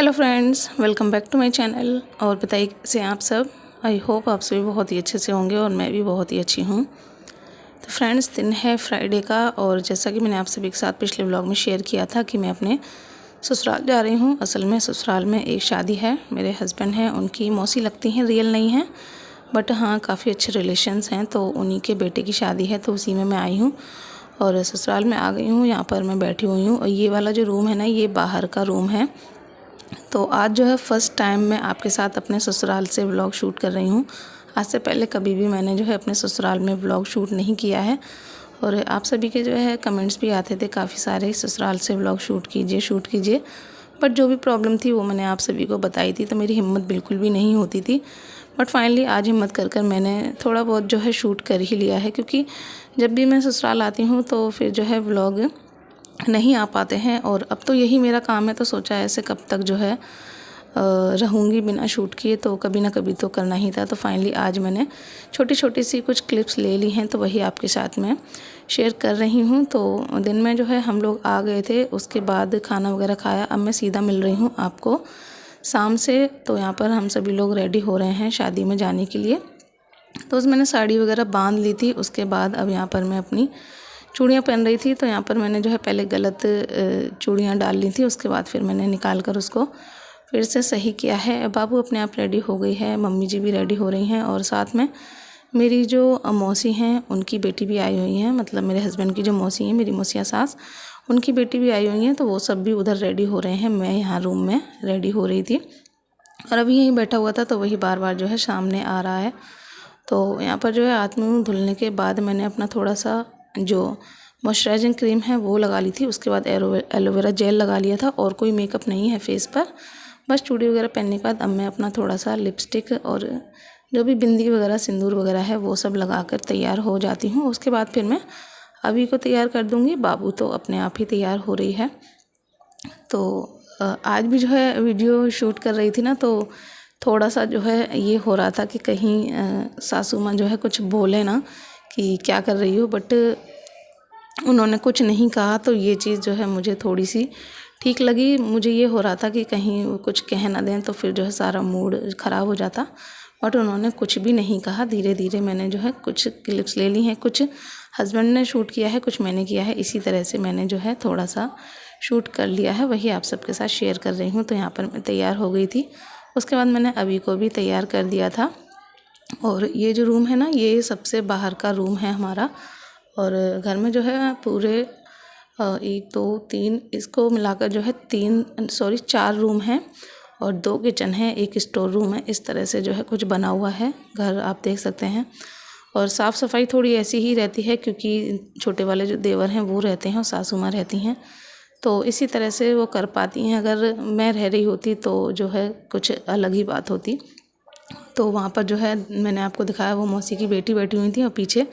Hello friends, welcome back to my channel. और बताइए कैसे हैं आप सब। आई होप आप सभी बहुत ही अच्छे से होंगे और मैं भी बहुत ही अच्छी हूँ। तो फ्रेंड्स, दिन है फ्राइडे का और जैसा कि मैंने आप सभी के साथ पिछले व्लॉग में शेयर किया था कि मैं अपने ससुराल जा रही हूँ। असल में ससुराल में एक शादी है, मेरे हस्बैंड हैं, उनकी मौसी लगती हैं, रियल नहीं हैं बट हाँ काफ़ी अच्छे रिलेशंस हैं। तो उन्हीं के बेटे की शादी है, तो उसी में मैं आई हूँ और ससुराल में आ गई हूँ। यहाँ पर मैं बैठी हुई हूँ और ये वाला जो रूम है ना, ये बाहर का रूम है। तो आज जो है फ़र्स्ट टाइम मैं आपके साथ अपने ससुराल से व्लॉग शूट कर रही हूँ। आज से पहले कभी भी मैंने जो है अपने ससुराल में व्लॉग शूट नहीं किया है और आप सभी के जो है कमेंट्स भी आते थे काफ़ी सारे, ससुराल से व्लॉग शूट कीजिए। बट जो भी प्रॉब्लम थी वो मैंने आप सभी को बताई थी, तो मेरी हिम्मत बिल्कुल भी नहीं होती थी। बट फाइनली आज हिम्मत कर मैंने थोड़ा बहुत जो है शूट कर ही लिया है, क्योंकि जब भी मैं ससुराल आती हूँ तो फिर जो है व्लॉग नहीं आ पाते हैं और अब तो यही मेरा काम है। तो सोचा ऐसे कब तक जो है रहूँगी बिना शूट किए, तो कभी ना कभी तो करना ही था। तो फाइनली आज मैंने छोटी छोटी सी कुछ क्लिप्स ले ली हैं, तो वही आपके साथ में शेयर कर रही हूँ। तो दिन में जो है हम लोग आ गए थे, उसके बाद खाना वगैरह खाया। अब मैं सीधा मिल रही हूँ आपको शाम से। तो यहाँ पर हम सभी लोग रेडी हो रहे हैं शादी में जाने के लिए। तो उस मैंने साड़ी वगैरह बांध ली थी। उसके बाद अब यहाँ पर मैं अपनी चूड़ियाँ पहन रही थी, तो यहाँ पर मैंने जो है पहले गलत चूड़ियाँ डाल ली थी, उसके बाद फिर मैंने निकाल कर उसको फिर से सही किया है। बाबू अपने आप रेडी हो गई है, मम्मी जी भी रेडी हो रही हैं और साथ में मेरी जो मौसी हैं उनकी बेटी भी आई हुई हैं। मतलब मेरे हस्बैंड की जो मौसी हैं, मेरी मौसिया सास, उनकी बेटी भी आई हुई हैं। तो वो सब भी उधर रेडी हो रहे हैं, मैं यहाँ रूम में रेडी हो रही थी और अभी यहीं बैठा हुआ था, तो वही बार बार जो है सामने आ रहा है। तो यहाँ पर जो है हाथ मुँह धुलने के बाद मैंने अपना थोड़ा सा जो मॉइस्चराइजिंग क्रीम है वो लगा ली थी। उसके बाद एलोवेरा जेल लगा लिया था और कोई मेकअप नहीं है फेस पर, बस चूड़ी वगैरह पहनने के बाद अब मैं अपना थोड़ा सा लिपस्टिक और जो भी बिंदी वगैरह सिंदूर वगैरह है वो सब लगाकर तैयार हो जाती हूँ। उसके बाद फिर मैं अभी को तैयार कर दूँगी। बाबू तो अपने आप ही तैयार हो रही है। तो आज भी जो है वीडियो शूट कर रही थी ना, तो थोड़ा सा जो है ये हो रहा था कि कहीं सासू माँ जो है कुछ बोले ना कि क्या कर रही हो, बट उन्होंने कुछ नहीं कहा। तो ये चीज़ जो है मुझे थोड़ी सी ठीक लगी। मुझे ये हो रहा था कि कहीं वो कुछ कह ना दें तो फिर जो है सारा मूड ख़राब हो जाता, बट उन्होंने कुछ भी नहीं कहा। धीरे धीरे मैंने जो है कुछ क्लिप्स ले ली हैं, कुछ हस्बैंड ने शूट किया है, कुछ मैंने किया है। इसी तरह से मैंने जो है थोड़ा सा शूट कर लिया है, वही आप सबके साथ शेयर कर रही हूँ। तो यहाँ पर मैं तैयार हो गई थी। उसके बाद मैंने अभी को भी तैयार कर दिया था। और ये जो रूम है ना, ये सबसे बाहर का रूम है हमारा। और घर में जो है पूरे 1 2 3 इसको मिलाकर जो है 4 रूम हैं और 2 किचन हैं, 1 स्टोर रूम है। इस तरह से जो है कुछ बना हुआ है घर, आप देख सकते हैं। और साफ़ सफाई थोड़ी ऐसी ही रहती है, क्योंकि छोटे वाले जो देवर हैं वो रहते हैं और सासू माँ रहती हैं, तो इसी तरह से वो कर पाती हैं। अगर मैं रह रही होती तो जो है कुछ अलग ही बात होती। तो वहाँ पर जो है मैंने आपको दिखाया, वो मौसी की बेटी बैठी हुई थी और पीछे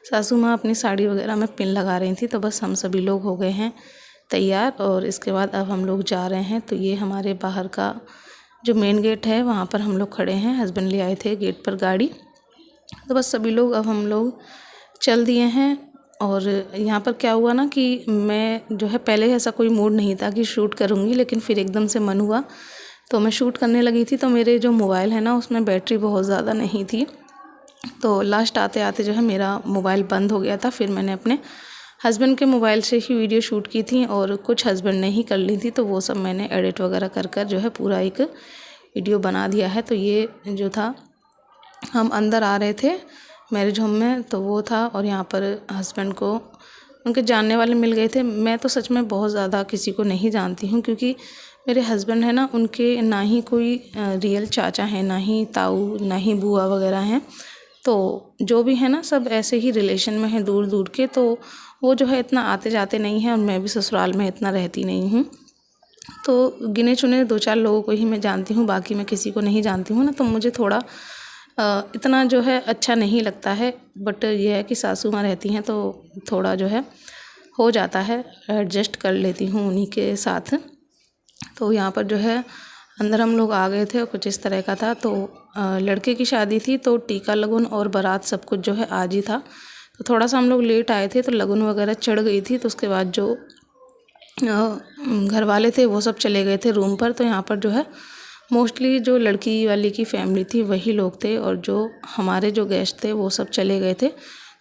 सासू माँ अपनी साड़ी वगैरह में पिन लगा रही थी। तो बस हम सभी लोग हो गए हैं तैयार और इसके बाद अब हम लोग जा रहे हैं। तो ये हमारे बाहर का जो मेन गेट है वहाँ पर हम लोग खड़े हैं, हस्बैंड ले आए थे गेट पर गाड़ी। तो बस सभी लोग अब हम लोग चल दिए हैं। और यहाँ पर क्या हुआ ना कि मैं जो है पहले ऐसा कोई मूड नहीं था कि शूट करूँगी, लेकिन फिर एकदम से मन हुआ तो मैं शूट करने लगी थी। तो मेरे जो मोबाइल है ना उसमें बैटरी बहुत ज़्यादा नहीं थी, तो लास्ट आते आते जो है मेरा मोबाइल बंद हो गया था। फिर मैंने अपने हस्बैंड के मोबाइल से ही वीडियो शूट की थी और कुछ हस्बैंड ने ही कर ली थी, तो वो सब मैंने एडिट वगैरह कर जो है पूरा एक वीडियो बना दिया है। तो ये जो था, हम अंदर आ रहे थे मैरिज होम में, तो वो था। और यहाँ पर हस्बैंड को उनके जानने वाले मिल गए थे। मैं तो सच में बहुत ज़्यादा किसी को नहीं जानती हूँ, क्योंकि मेरे हस्बैंड है ना, उनके ना ही कोई रियल चाचा हैं, ना ही ताऊ, ना ही बुआ वगैरह हैं। तो जो भी है ना सब ऐसे ही रिलेशन में हैं दूर दूर के। तो वो जो है इतना आते जाते नहीं हैं और मैं भी ससुराल में इतना रहती नहीं हूँ। तो गिने चुने 2 4 लोगों को ही मैं जानती हूँ, बाकी मैं किसी को नहीं जानती हूँ ना। तो मुझे थोड़ा इतना जो है अच्छा नहीं लगता है। बट ये है कि सासू माँ रहती हैं तो थोड़ा जो है हो जाता है, एडजस्ट कर लेती हूँ उन्हीं के साथ। तो यहाँ पर जो है अंदर हम लोग आ गए थे और कुछ इस तरह का था। तो लड़के की शादी थी, तो टीका लगन और बारात सब कुछ जो है आज ही था। तो थोड़ा सा हम लोग लेट आए थे, तो लगन वगैरह चढ़ गई थी। तो उसके बाद जो घर वाले थे वो सब चले गए थे रूम पर। तो यहाँ पर जो है मोस्टली जो लड़की वाली की फैमिली थी वही लोग थे, और जो हमारे जो गेस्ट थे वो सब चले गए थे।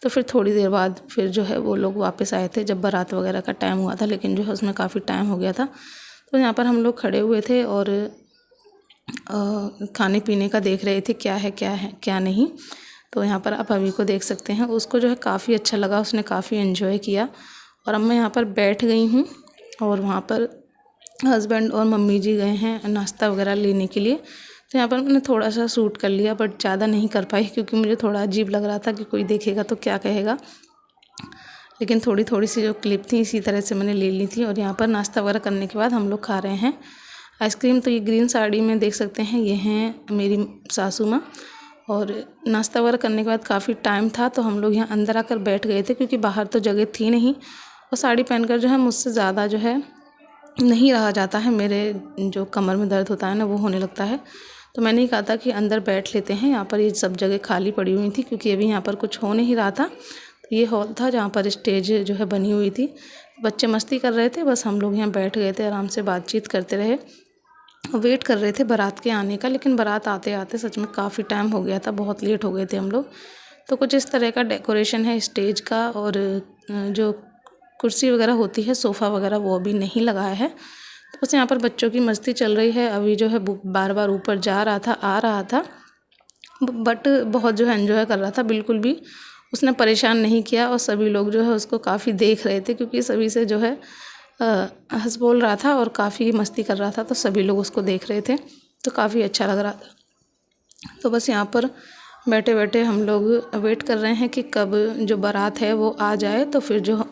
तो फिर थोड़ी देर बाद फिर जो है वो लोग वापस आए थे जब बारात वगैरह का टाइम हुआ था, लेकिन जो है उसमें काफ़ी टाइम हो गया था। तो यहाँ पर हम लोग खड़े हुए थे और खाने पीने का देख रहे थे क्या है क्या नहीं। तो यहाँ पर आप अभी को देख सकते हैं, उसको जो है काफ़ी अच्छा लगा, उसने काफ़ी एंजॉय किया। और अब मैं यहाँ पर बैठ गई हूँ और वहाँ पर हस्बैंड और मम्मी जी गए हैं नाश्ता वगैरह लेने के लिए। तो यहाँ पर मैंने थोड़ा सा शूट कर लिया, बट ज़्यादा नहीं कर पाई क्योंकि मुझे थोड़ा अजीब लग रहा था कि कोई देखेगा तो क्या कहेगा। लेकिन थोड़ी थोड़ी सी जो क्लिप थी इसी तरह से मैंने ले ली थी। और यहाँ पर नाश्ता वगैरह करने के बाद हम लोग खा रहे हैं आइसक्रीम। तो ये ग्रीन साड़ी में देख सकते हैं, ये हैं मेरी सासू माँ। और नाश्ता वगैरह करने के बाद काफ़ी टाइम था तो हम लोग यहाँ अंदर आकर बैठ गए थे क्योंकि बाहर तो जगह थी नहीं, और साड़ी पहनकर जो है मुझसे ज़्यादा जो है नहीं रहा जाता है, मेरे जो कमर में दर्द होता है ना वो होने लगता है। तो मैंने ही कहा था कि अंदर बैठ लेते हैं, यहाँ पर ये सब जगह खाली पड़ी हुई थी क्योंकि अभी यहाँ पर कुछ हो नहीं रहा था। तो ये हॉल था जहाँ पर स्टेज जो है बनी हुई थी, बच्चे मस्ती कर रहे थे, बस हम लोग यहाँ बैठ गए थे, आराम से बातचीत करते रहे, वेट कर रहे थे बारात के आने का। लेकिन बारात आते आते सच में काफ़ी टाइम हो गया था, बहुत लेट हो गए थे हम लोग। तो कुछ इस तरह का डेकोरेशन है स्टेज का, और जो कुर्सी वगैरह होती है सोफ़ा वगैरह वो भी नहीं लगाया है। तो बस यहाँ पर बच्चों की मस्ती चल रही है। अभी जो है बार बार ऊपर जा रहा था आ रहा था, बट बहुत जो है एंजॉय कर रहा था, बिल्कुल भी उसने परेशान नहीं किया। और सभी लोग जो है उसको काफ़ी देख रहे थे क्योंकि सभी से जो है हंस बोल रहा था और काफ़ी मस्ती कर रहा था, तो सभी लोग उसको देख रहे थे, तो काफ़ी अच्छा लग रहा था। तो बस यहाँ पर बैठे बैठे हम लोग वेट कर रहे हैं कि कब जो बारात है वो आ जाए, तो फिर जो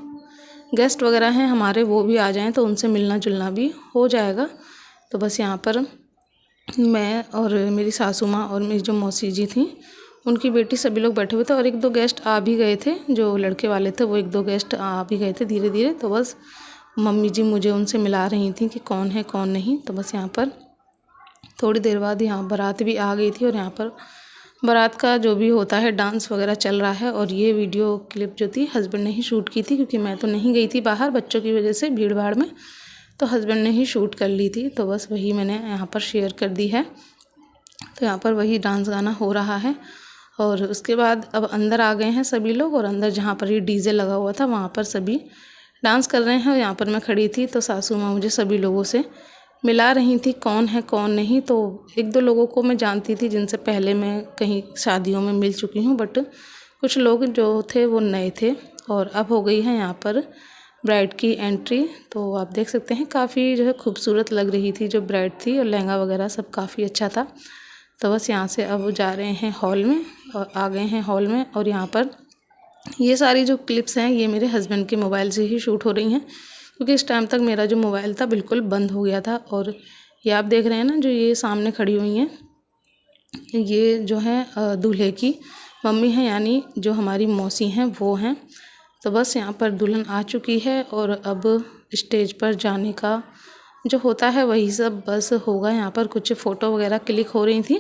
गेस्ट वगैरह हैं हमारे वो भी आ जाएं तो उनसे मिलना जुलना भी हो जाएगा। तो बस यहाँ पर मैं और मेरी सासू माँ और मेरी जो मौसी जी थी उनकी बेटी सभी लोग बैठे हुए थे, और एक दो गेस्ट आ भी गए थे, जो लड़के वाले थे वो एक दो गेस्ट आ भी गए थे धीरे धीरे। तो बस मम्मी जी मुझे उनसे मिला रही थी कि कौन है कौन नहीं। तो बस यहाँ पर थोड़ी देर बाद यहाँ बारात भी आ गई थी, और यहाँ पर बारात का जो भी होता है डांस वगैरह चल रहा है। और ये वीडियो क्लिप जो थी हस्बैंड ने ही शूट की थी क्योंकि मैं तो नहीं गई थी बाहर बच्चों की वजह से भीड़ भाड़ में, तो हस्बैंड ने ही शूट कर ली थी। तो बस वही मैंने यहाँ पर शेयर कर दी है। तो यहाँ पर वही डांस गाना हो रहा है, और उसके बाद अब अंदर आ गए हैं सभी लोग, और अंदर जहाँ पर ये डीजे लगा हुआ था वहाँ पर सभी डांस कर रहे हैं। यहाँ पर मैं खड़ी थी तो सासू माँ मुझे सभी लोगों से मिला रही थी कौन है कौन नहीं। तो एक दो लोगों को मैं जानती थी जिनसे पहले मैं कहीं शादियों में मिल चुकी हूँ, बट कुछ लोग जो थे वो नए थे। और अब हो गई है यहाँ पर ब्राइड की एंट्री। तो आप देख सकते हैं काफ़ी जो है खूबसूरत लग रही थी जो ब्राइड थी, और लहंगा वगैरह सब काफ़ी अच्छा था। तो बस यहाँ से अब जा रहे हैं हॉल में, और आ गए हैं हॉल में। और यहाँ पर ये सारी जो क्लिप्स हैं ये मेरे हस्बैंड के मोबाइल से ही शूट हो रही हैं क्योंकि इस टाइम तक मेरा जो मोबाइल था बिल्कुल बंद हो गया था। और ये आप देख रहे हैं ना जो ये सामने खड़ी हुई हैं, ये जो है दूल्हे की मम्मी हैं, यानी जो हमारी मौसी हैं वो हैं। तो बस यहाँ पर दुल्हन आ चुकी है, और अब स्टेज पर जाने का जो होता है वही सब बस होगा। यहाँ पर कुछ फ़ोटो वगैरह क्लिक हो रही थी,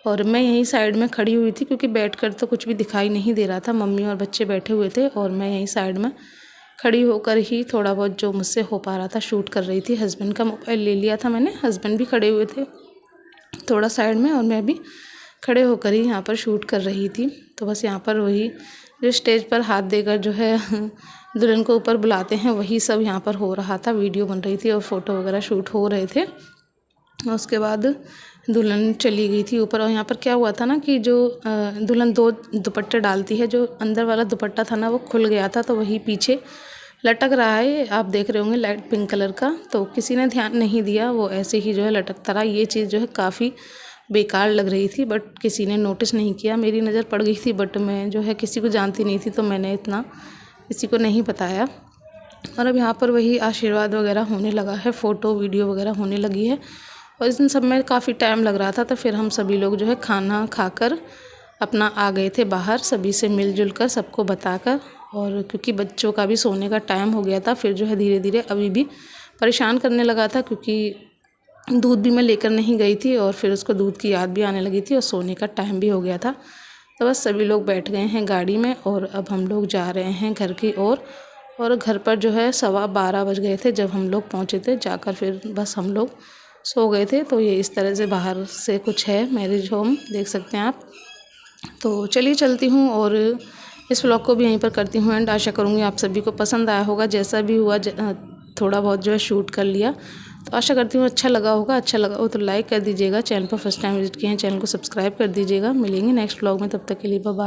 और मैं यहीं साइड में खड़ी हुई थी क्योंकि बैठकर तो कुछ भी दिखाई नहीं दे रहा था, मम्मी और बच्चे बैठे हुए थे, और मैं यहीं साइड में खड़ी होकर ही थोड़ा बहुत जो मुझसे हो पा रहा था शूट कर रही थी। हस्बैंड का मोबाइल ले लिया था मैंने, हस्बैंड भी खड़े हुए थे थोड़ा साइड में, और मैं भी खड़े होकर ही यहाँ पर शूट कर रही थी। तो बस यहाँ पर वही जो स्टेज पर हाथ देकर जो है दुल्हन को ऊपर बुलाते हैं वही सब यहाँ पर हो रहा था, वीडियो बन रही थी और फ़ोटो वगैरह शूट हो रहे थे। उसके बाद दुल्हन चली गई थी ऊपर, और यहाँ पर क्या हुआ था ना कि जो दुल्हन दो दुपट्टे डालती है, जो अंदर वाला दुपट्टा था ना वो खुल गया था, तो वही पीछे लटक रहा है, आप देख रहे होंगे लाइट पिंक कलर का। तो किसी ने ध्यान नहीं दिया, वो ऐसे ही जो है लटकता रहा। ये चीज़ जो है काफ़ी बेकार लग रही थी, बट किसी ने नोटिस नहीं किया, मेरी नज़र पड़ गई थी, बट मैं जो है किसी को जानती नहीं थी तो मैंने इतना किसी को नहीं बताया। और अब यहाँ पर वही आशीर्वाद वगैरह होने लगा है, फ़ोटो वीडियो वगैरह होने लगी है। और इस दिन सब में काफ़ी टाइम लग रहा था, तो फिर हम सभी लोग जो है खाना खाकर अपना आ गए थे बाहर, सभी से मिलजुल कर सबको बताकर। और क्योंकि बच्चों का भी सोने का टाइम हो गया था, फिर जो है धीरे धीरे अभी भी परेशान करने लगा था क्योंकि दूध भी मैं लेकर नहीं गई थी, और फिर उसको दूध की याद भी आने लगी थी, और सोने का टाइम भी हो गया था। तो बस सभी लोग बैठ गए हैं गाड़ी में, और अब हम लोग जा रहे हैं घर की ओर। और घर पर जो है 12:15 बज गए थे जब हम लोग पहुँचे थे। जाकर फिर बस हम लोग सो गए थे। तो ये इस तरह से बाहर से कुछ है मैरिज होम, देख सकते हैं आप। तो चलिए चलती हूँ और इस व्लॉग को भी यहीं पर करती हूँ एंड आशा करूँगी आप सभी को पसंद आया होगा। जैसा भी हुआ थोड़ा बहुत जो है शूट कर लिया, तो आशा करती हूँ अच्छा लगा होगा। अच्छा लगा हो तो लाइक कर दीजिएगा। चैनल पर फर्स्ट टाइम विजिट किए हैं, चैनल को सब्सक्राइब कर दीजिएगा। मिलेंगे नेक्स्ट व्लॉग में, तब तक के लिए बाय बाय।